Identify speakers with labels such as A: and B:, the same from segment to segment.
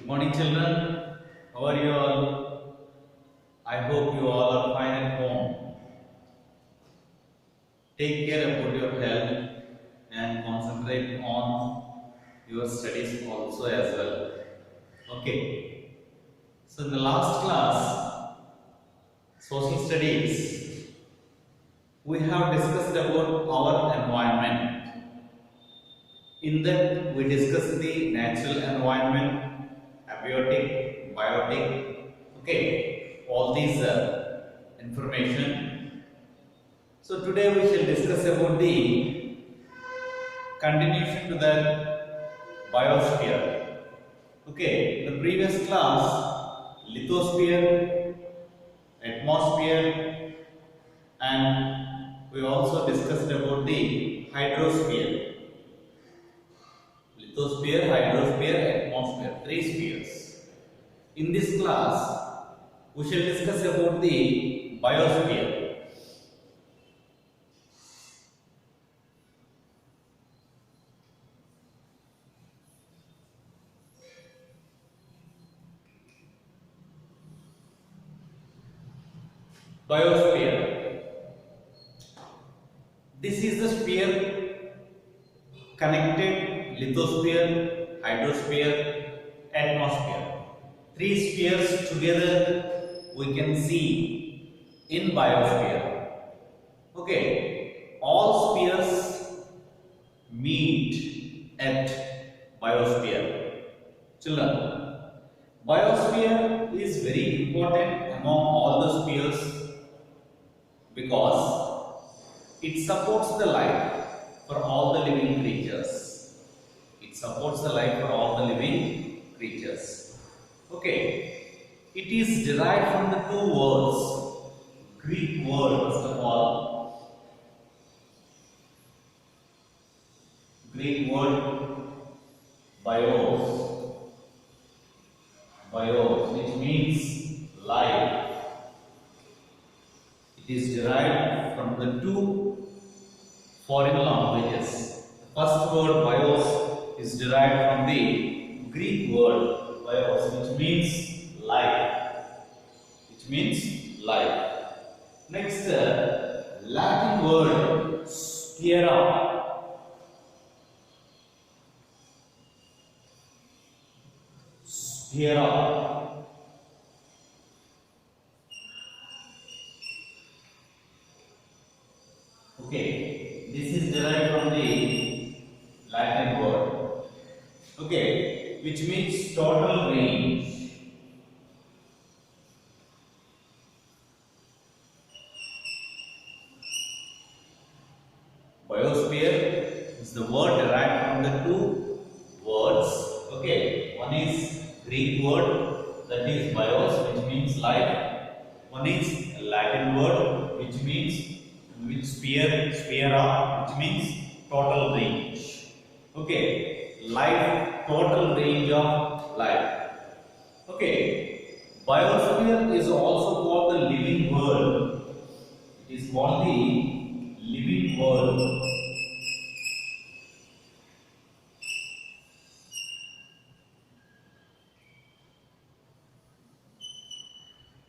A: Morning children, how are you all? I hope you all are fine at home. Take care about your health and concentrate on your studies also as well. Okay. So in the last class, social studies, we have discussed about our environment. In that we discussed the natural environment, abiotic, biotic, okay, all these information. So today we shall discuss about the continuation to the biosphere. Okay, in the previous class, lithosphere, atmosphere, and we also discussed about the hydrosphere. Lithosphere, hydrosphere, atmosphere, three spheres. In this class, we shall discuss about the biosphere. Biosphere. This is the sphere connected lithosphere, hydrosphere, atmosphere. Three spheres together we can see in biosphere. Okay, all spheres meet at biosphere. Children, biosphere is very important among all the spheres because it supports the life for all the living creatures. It supports the life for all the living creatures. Okay, it is derived from the two words, Greek word first of all, Greek word bios, which means life. It is derived from the two foreign languages. The first word bios is derived from the Greek word bios, which means life. Next, Latin word sphaera. Okay, this is derived from the Latin word. Okay, which means total range. Biosphere is the word derived from the two words. Okay, one is Greek word, that is bios, which means life. One is a Latin word, which means sphaera, which means total range. Okay, life, total range of life. Okay, biosphere is also called the living world. It is called the living world.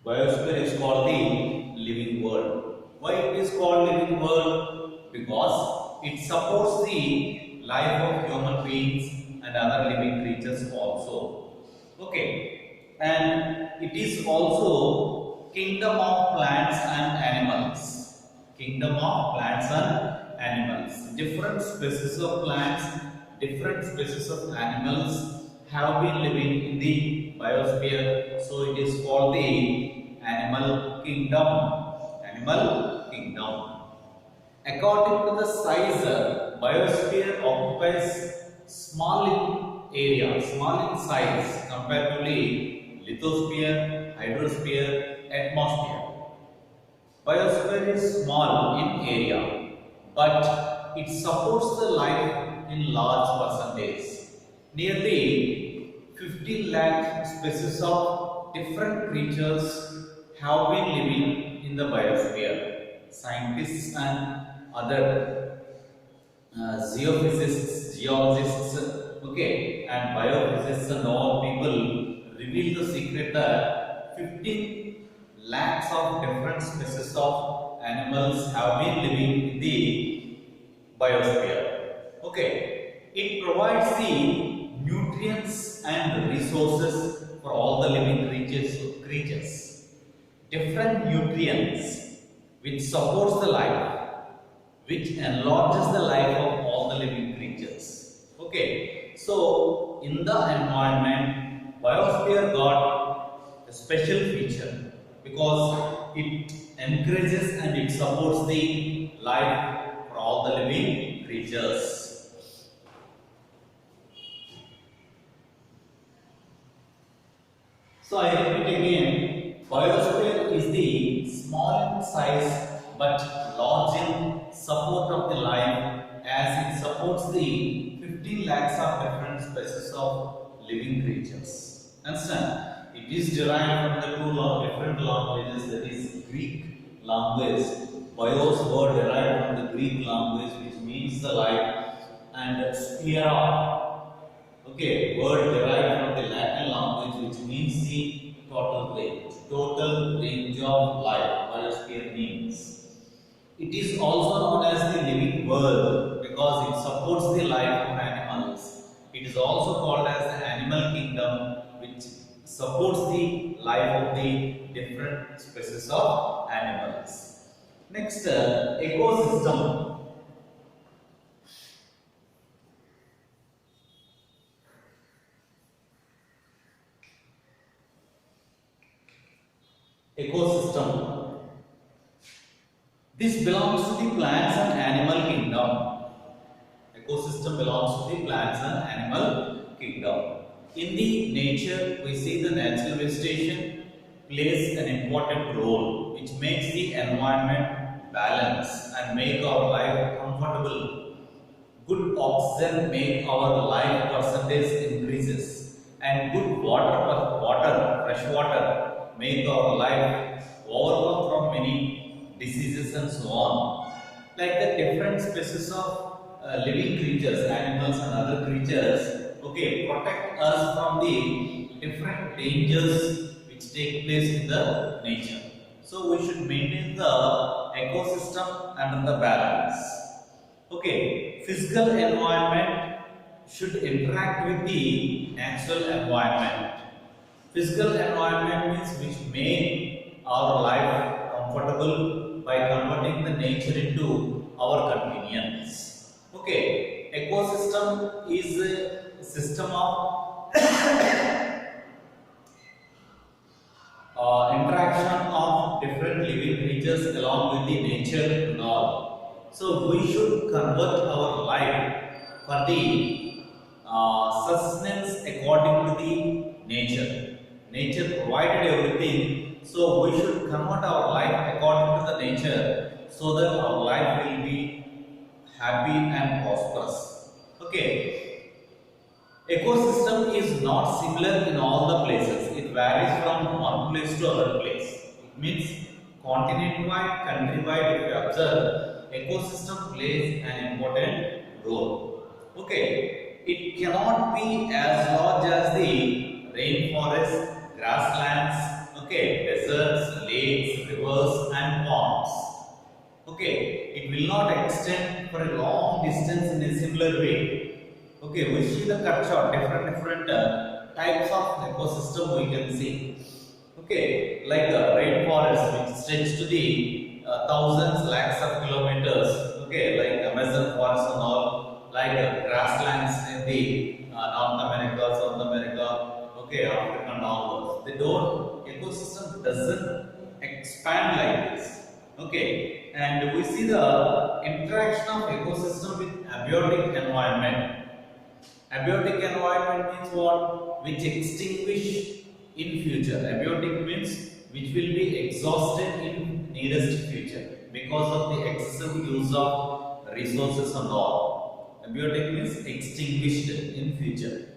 A: Biosphere is called the living world. Why it is called living world? Because it supports the life of human beings and other living creatures also. Okay, and it is also kingdom of plants and animals. Kingdom of plants and animals. Different species of plants, different species of animals have been living in the biosphere, so it is called the animal kingdom. According to the size, biosphere occupies small in size comparatively lithosphere, hydrosphere, atmosphere. Biosphere is small in area, but it supports the life in large percentage. Nearly 15 lakh species of different creatures have been living in the biosphere. Scientists and other geophysicists, geologists, okay, and biophysicists and all people revealed the secret that 15 lakhs of different species of animals have been living in the biosphere. Okay, it provides the nutrients and resources for all the living creatures. Different nutrients which supports the life, which enlarges the life of all the living creatures. Okay, so in the environment, biosphere got a special feature because it encourages and it supports the life for all the living creatures. So I repeat again, biosphere is the small in size but large in support of the life, as it supports the 15 lakhs of different species of living creatures. Understand? It is derived from the different languages, that is Greek language. Bios word derived from the Greek language, which means the life, and sphere. Okay, word derived from the Latin language, which means the total range of life. Biosphere means. It is also known as the living world because it supports the life of animals. It is also called as the animal kingdom, which supports the life of the different species of animals. Next, ecosystem. Ecosystem. This belongs to the plants and animal kingdom. Ecosystem belongs to the plants and animal kingdom. In the nature, we see the natural vegetation plays an important role, which makes the environment balanced and make our life comfortable. Good oxygen make our life percentage increases, and good fresh water make our life overcome from many diseases and so on. Like the different species of living creatures, animals and other creatures, okay, protect us from the different dangers which take place in the nature. So we should maintain the ecosystem under the balance. Okay, physical environment should interact with the natural environment. Physical environment means which make our life comfortable by converting the nature into our convenience. Okay, ecosystem is a system of interaction of different living creatures along with the nature and all. So we should convert our life for the sustenance according to the nature. Nature provided everything, so we should convert our life according to the nature so that our life will be happy and prosperous. Okay. Ecosystem is not similar in all the places. It varies from one place to other place. It means continent-wide, country-wide, if you observe, ecosystem plays an important role. Okay. It cannot be as large as the rainforest, grasslands, okay, deserts, lakes, rivers and ponds. Okay, it will not extend for a long distance in a similar way. Okay, we see the culture, different types of ecosystem we can see. Okay, like the rainforest which stretch to the thousands, lakhs of kilometers. Okay, like Amazon forest and all, like grasslands in the North America, South America. Okay, Africa and all those. They don't, ecosystem doesn't expand like this. Okay, and we see the interaction of ecosystem with abiotic environment. Abiotic environment means what? Which extinguish in future. Abiotic means which will be exhausted in nearest future because of the excessive use of resources and all. Abiotic means extinguished in future.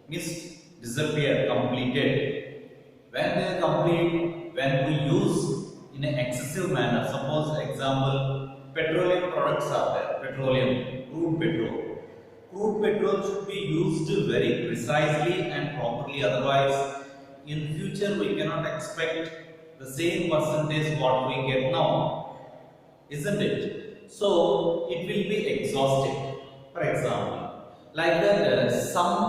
A: Means disappear, completed. When they are complete, when we use in an excessive manner, suppose example, petroleum products are there, petroleum, crude petrol. Crude petrol should be used very precisely and properly, otherwise in future we cannot expect the same percentage what we get now, isn't it? So it will be exhausted. For example, like that, some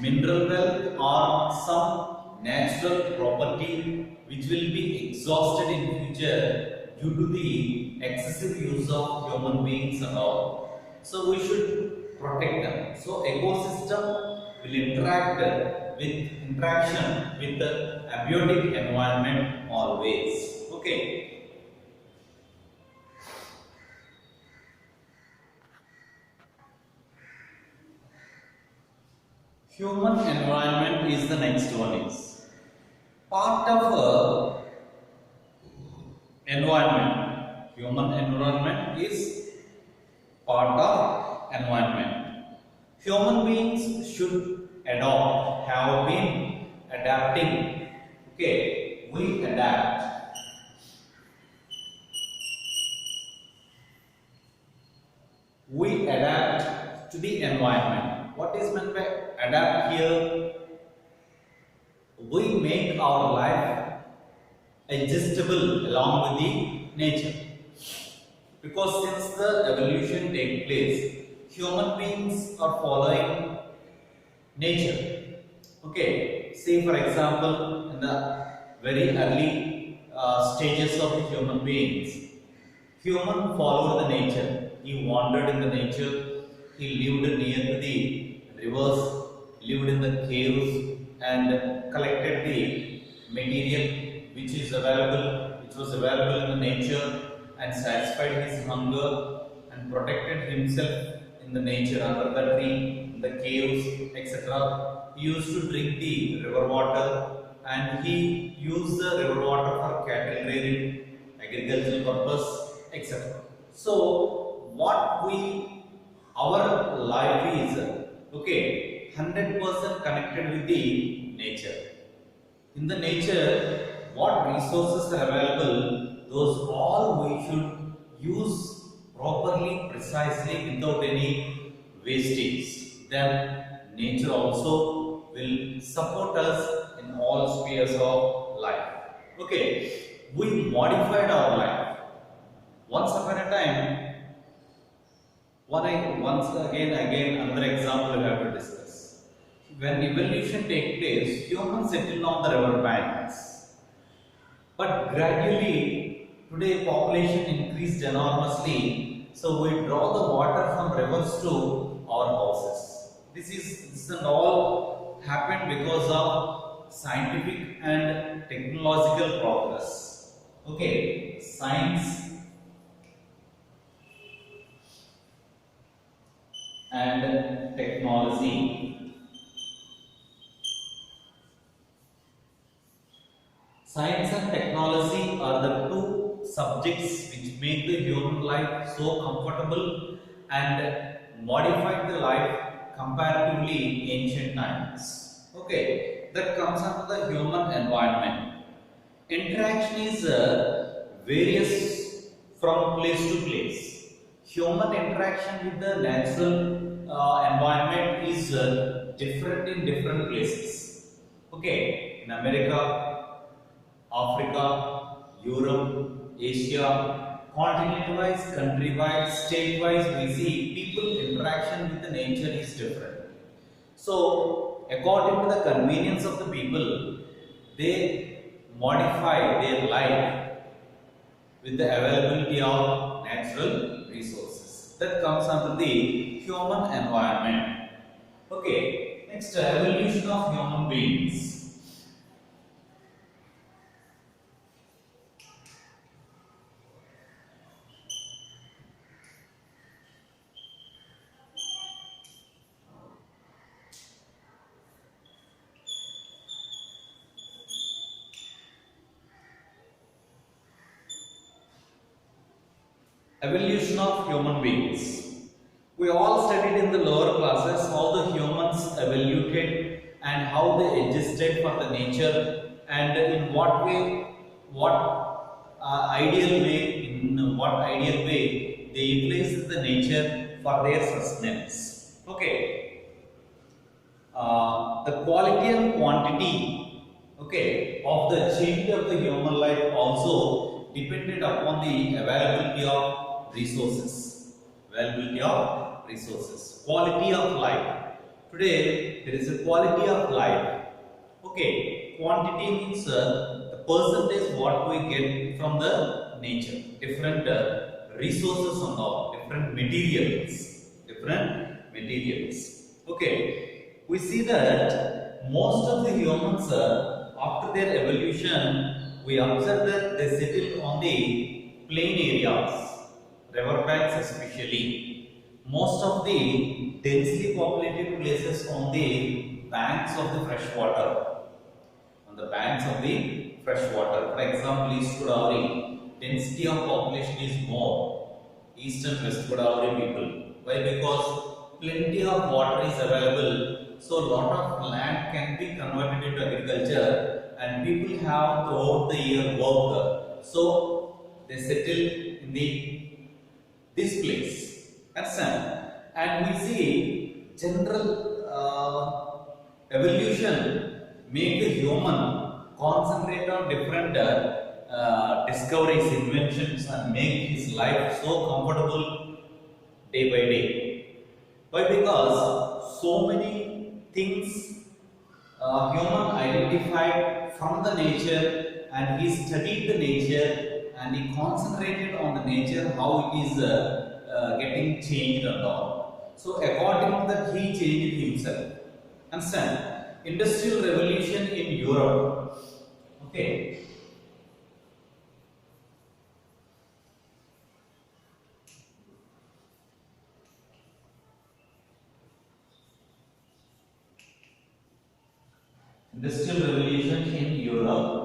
A: mineral wealth or some natural property which will be exhausted in future due to the excessive use of human beings and all. So we should protect them. So ecosystem will interaction with the abiotic environment always. Okay. Human environment is the next one. Is part of environment. Human environment is part of environment. Human beings should have been adapting. Okay, we adapt. We adapt to the environment. What is meant by adapt here? We make our life adjustable along with the nature. Because since the evolution takes place, human beings are following nature. Okay, say for example, in the very early stages of the human beings, human followed the nature. He wandered in the nature. He lived near to the rivers, lived in the caves, and collected the material which was available in the nature, and satisfied his hunger and protected himself in the nature under the tree, in the caves, etc. He used to drink the river water, and he used the river water for cattle rearing, agricultural purpose, etc. So our life is, okay, 100% connected with the nature. In the nature, what resources are available, those all we should use properly, precisely, without any wastage. Then nature also will support us in all spheres of life. Okay, we modified our life. Once upon a time, again another example we have to discuss. When evolution takes place, humans settled on the river banks. But gradually, today population increased enormously, so we draw the water from rivers to our houses. This and all happened because of scientific and technological progress. Okay, science and technology. Science and technology are the two subjects which make the human life so comfortable and modified the life comparatively in ancient times. Okay, that comes under the human environment. Interaction is various from place to place. Human interaction with the natural environment is different in different places. Okay, in America, Africa, Europe, Asia, continent-wise, country-wise, state-wise, we see people interaction with the nature is different. So, according to the convenience of the people, they modify their life with the availability of natural resources. That comes under the human environment. Okay, next, evolution of human beings. Evolution of human beings. We all studied in the lower classes how the humans evoluted and how they adjusted for the nature, and in what ideal way they utilized the nature for their sustenance. Okay, the quality and quantity. okay, of the change of the human life also depended upon the availability of resources. Availability of resources. Quality of life. Today there is a quality of life. Okay, quantity means the percentage what we get from the nature, different resources and all, different materials. Okay, we see that most of the humans, after their evolution, we observe that they settle on the plain areas, riverbanks especially. Most of the densely populated places on the banks of the fresh water, on the banks of the fresh water. For example, East Godavari, density of population is more. East and West Godavari people. Why? Because plenty of water is available, so lot of land can be converted into agriculture, and people have throughout the year work. So they settle in this place. Understand? And we see general evolution make the human concentrate on different discoveries, inventions, and make his life so comfortable day by day. Why? Because so many things human identified from the nature, and he studied the nature, and he concentrated on the nature, how it is getting changed and all. So according to that, he changed himself. Understand? Industrial revolution in Europe. Okay. Industrial revolution in Europe.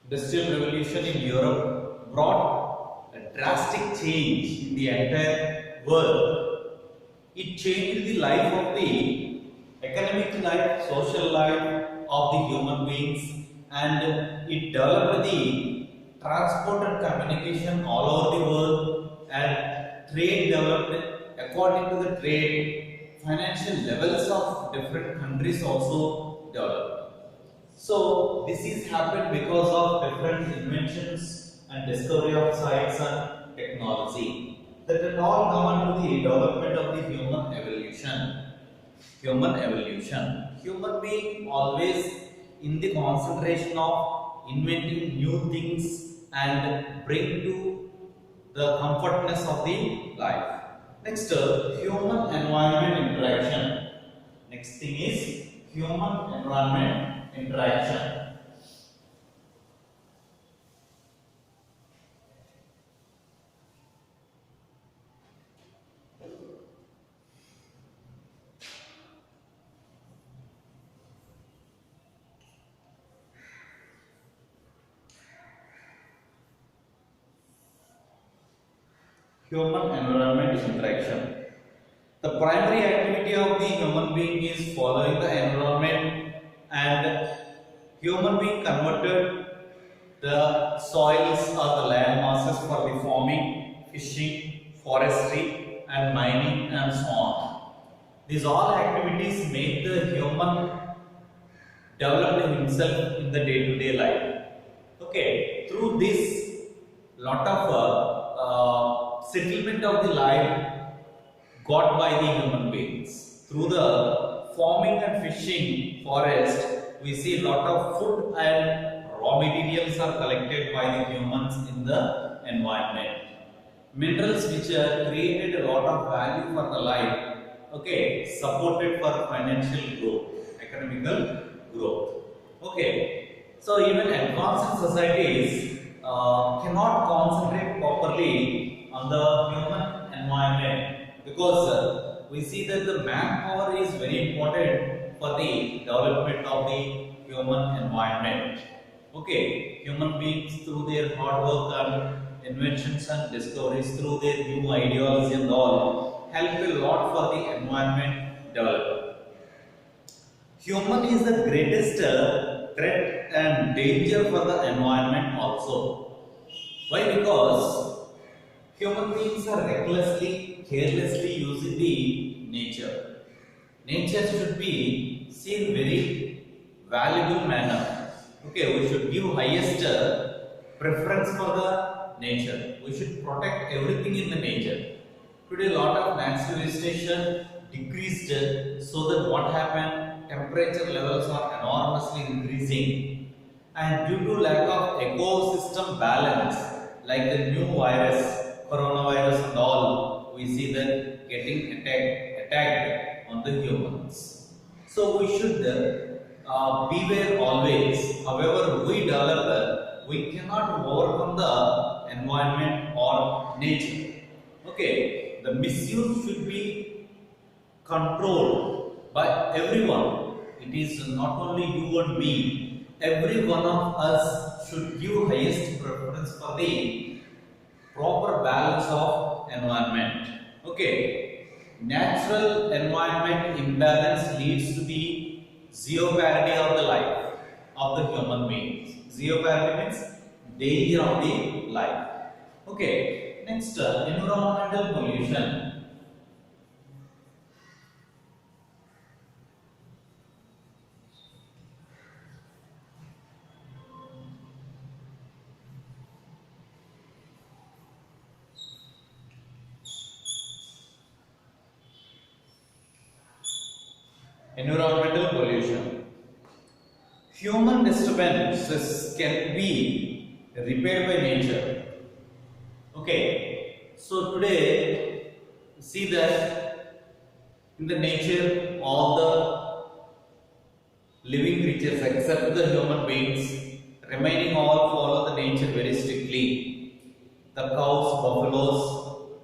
A: Industrial revolution in Europe brought a drastic change in the entire world. It changed the life of the economic life, social life of the human beings, and it developed the transport and communication all over the world, and trade developed according to the trade. Financial levels of different countries also developed. So this is happened because of different inventions and discovery of science and technology. That it all come under the development of the human evolution. Human being always in the concentration of inventing new things and bring to the comfortness of the life. Next, human environment interaction. Next thing is human environment interaction. Human environment interaction. The primary activity of the human being is following the environment, and human being converted the soils or the land masses for the farming, fishing, forestry, and mining, and so on. These all activities make the human develop himself in the day-to-day life. Okay, through this lot of settlement of the life got by the human beings. Through the farming and fishing, forest, we see a lot of food and raw materials are collected by the humans in the environment. Minerals which created a lot of value for the life, okay, supported for financial growth, economical growth. Okay, so even advanced societies cannot concentrate properly on the human environment, because we see that the manpower is very important for the development of the human environment. Okay, human beings through their hard work and inventions and discoveries, through their new ideology and all, help a lot for the environment development. Human is the greatest threat and danger for the environment also. Why? Because human beings are recklessly, carelessly using the nature. nature should be seen very valuable manner. Okay, we should give highest preference for the nature. We should protect everything in the nature. Today, a lot of naturalization decreased, so that what happened? Temperature levels are enormously increasing, and due to lack of ecosystem balance, like the new virus, coronavirus, and all, we see that getting attacked on the humans. So we should beware always. However, we develop, we cannot overcome the environment or nature. Okay, the misuse should be controlled by everyone. It is not only you and me. Every one of us should give highest preference for the proper balance of environment. Okay, natural environment imbalance leads to the jeopardy of the life of the human beings. Jeopardy means danger of the life. Okay, next, environmental pollution. Environmental pollution. Human disturbances can be repaired by nature. Okay, so today see that in the nature all the living creatures except the human beings remaining all follow the nature very strictly. The cows, buffaloes,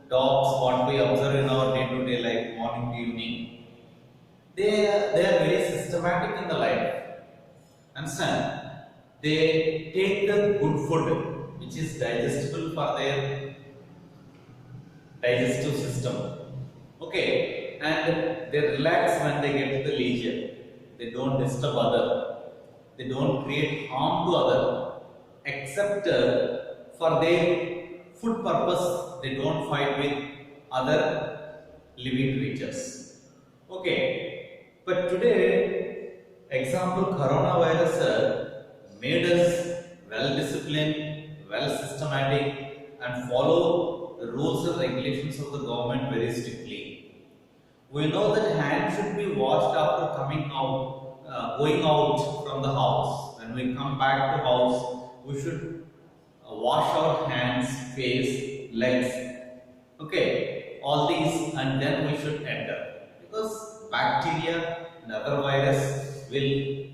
A: dogs, what we observe in our day-to-day life, morning to evening, they are very systematic in the life. Understand? They take the good food which is digestible for their digestive system. Okay, and they relax when they get to the leisure. They don't disturb other. They don't create harm to other. Except for their food purpose, they don't fight with other living creatures. Okay, but today, example, coronavirus made us well disciplined, well systematic, and follow the rules and regulations of the government very strictly. We know that hands should be washed after coming out, going out from the house. When we come back to house, we should wash our hands, face, legs. Okay, all these, and then we should enter, because bacteria and other virus will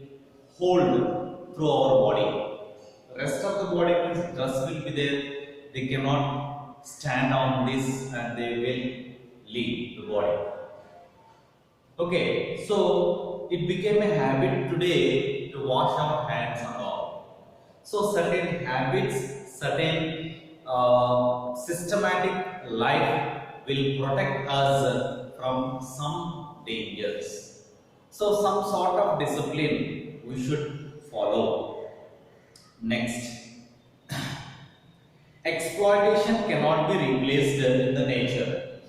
A: hold through our body. Rest of the body means dust will be there. They cannot stand on this and they will leave the body. Okay, so it became a habit today to wash our hands and all. So certain habits, certain systematic life will protect us from some dangers. So some sort of discipline we should follow. Next, exploitation cannot be replaced in the nature,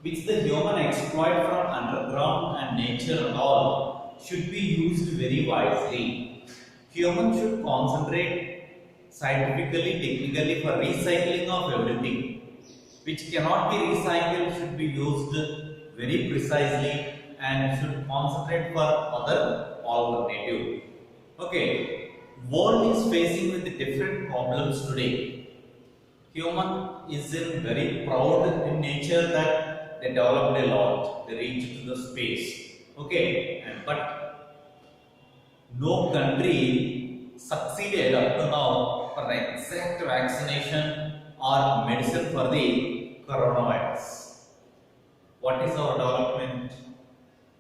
A: which the human exploit from underground and nature and all should be used very wisely. Humans should concentrate scientifically, technically for recycling of everything. Which cannot be recycled should be used very precisely and should concentrate for other alternative. Okay, world is facing with different problems today. Human is in very proud in nature that they developed a lot. They reached to the space. Okay, but no country succeeded up to now for the exact vaccination or medicine for the coronavirus. What is our development?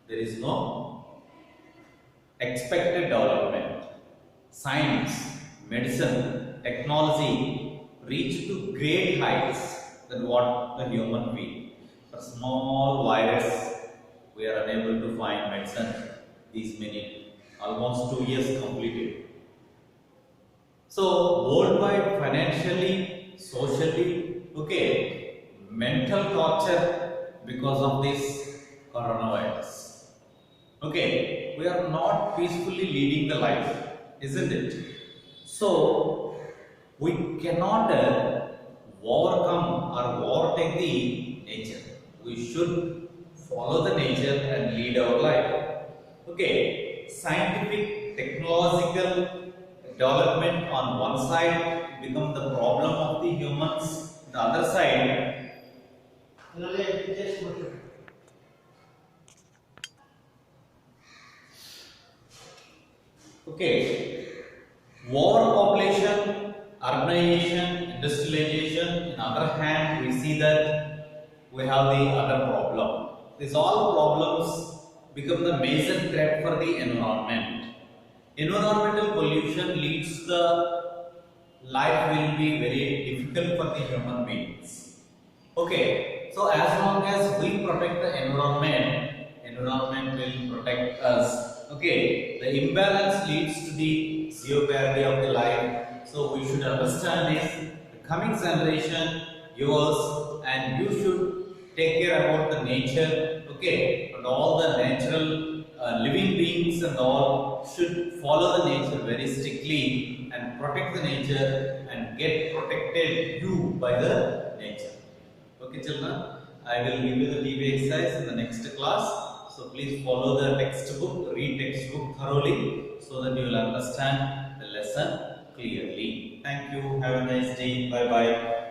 A: There is no expected development. Science, medicine, technology reach to great heights than what the human being. For small virus, we are unable to find medicine. These many, almost 2 years completed. So worldwide, financially, socially, okay, mental torture because of this coronavirus. Okay, we are not peacefully leading the life, isn't it? So we cannot overcome or overtake the nature. We should follow the nature and lead our life. Okay, scientific, technological development on one side become the problem of the humans. The other side, okay, overpopulation, urbanization, industrialization. In other hand, we see that we have the other problem. These all problems become the major threat for the environment. Environmental pollution leads the life will be very difficult for the human beings. Okay, so as long as we protect the environment, environment will protect us. Okay, the imbalance leads to the zero-gravity of the life. So we should understand this. The coming generation, yours, and you should take care about the nature. Okay, and all the natural living beings and all should follow the nature very strictly and protect the nature and get protected you by the nature. Okay, children, I will give you the DB exercise in the next class. So please follow the textbook, read textbook thoroughly so that you will understand the lesson clearly. Thank you. Have a nice day. Bye bye.